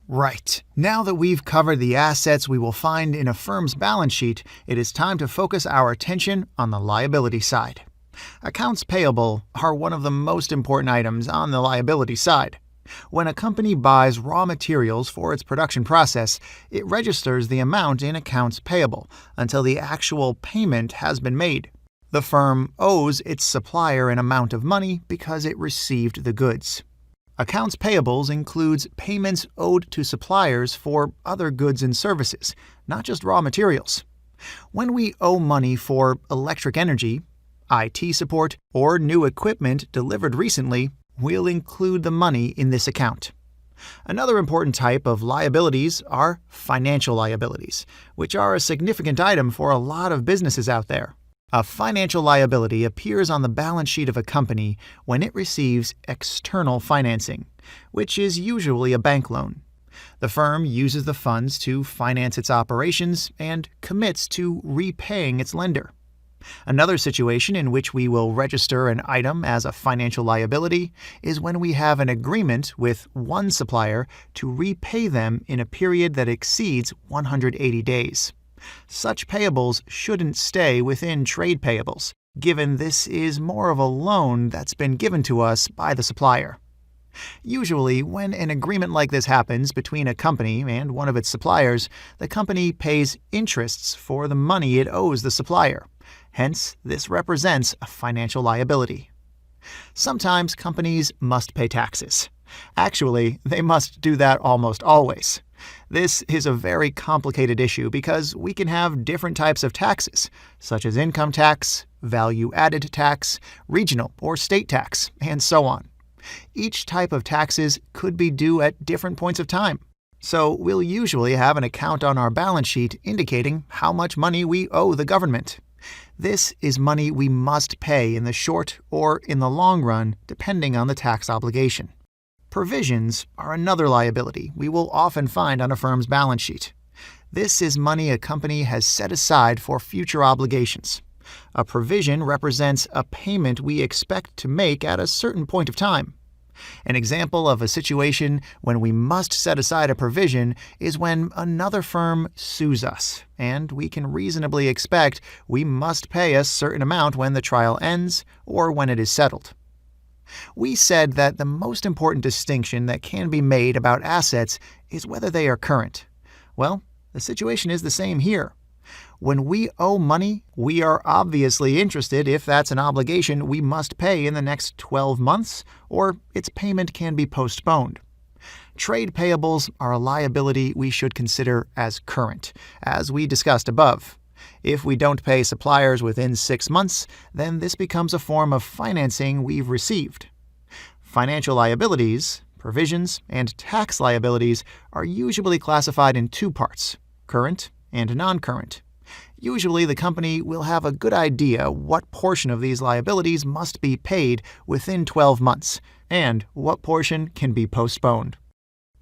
Right. Now that we've covered the assets we will find in a firm's balance sheet, it is time to focus our attention on the liability side. Accounts payable are one of the most important items on the liability side. When a company buys raw materials for its production process, it registers the amount in accounts payable until the actual payment has been made. The firm owes its supplier an amount of money because it received the goods. Accounts payables includes payments owed to suppliers for other goods and services, not just raw materials. When we owe money for electric energy, IT support, or new equipment delivered recently, we'll include the money in this account. Another important type of liabilities are financial liabilities, which are a significant item for a lot of businesses out there. A financial liability appears on the balance sheet of a company when it receives external financing, which is usually a bank loan. The firm uses the funds to finance its operations and commits to repaying its lender. Another situation in which we will register an item as a financial liability is when we have an agreement with one supplier to repay them in a period that exceeds 180 days. Such payables shouldn't stay within trade payables, given this is more of a loan that's been given to us by the supplier. Usually, when an agreement like this happens between a company and one of its suppliers, the company pays interests for the money it owes the supplier. Hence, this represents a financial liability. Sometimes companies must pay taxes. Actually, they must do that almost always. This is a very complicated issue because we can have different types of taxes, such as income tax, value-added tax, regional or state tax, and so on. Each type of taxes could be due at different points of time. So we'll usually have an account on our balance sheet indicating how much money we owe the government. This is money we must pay in the short or in the long run, depending on the tax obligation. Provisions are another liability we will often find on a firm's balance sheet. This is money a company has set aside for future obligations. A provision represents a payment we expect to make at a certain point of time. An example of a situation when we must set aside a provision is when another firm sues us, and we can reasonably expect we must pay a certain amount when the trial ends or when it is settled. We said that the most important distinction that can be made about assets is whether they are current. Well, the situation is the same here. When we owe money, we are obviously interested if that's an obligation we must pay in the next 12 months or its payment can be postponed. Trade payables are a liability we should consider as current, as we discussed above. If we don't pay suppliers within 6 months, then this becomes a form of financing we've received. Financial liabilities, provisions, and tax liabilities are usually classified in two parts, current and non-current. Usually the company will have a good idea what portion of these liabilities must be paid within 12 months and what portion can be postponed.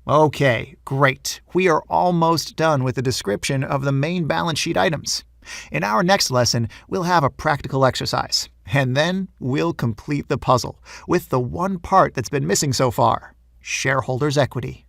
Okay, great. We are almost done with the description of the main balance sheet items. In our next lesson, we'll have a practical exercise, and then we'll complete the puzzle with the one part that's been missing so far, shareholders' equity.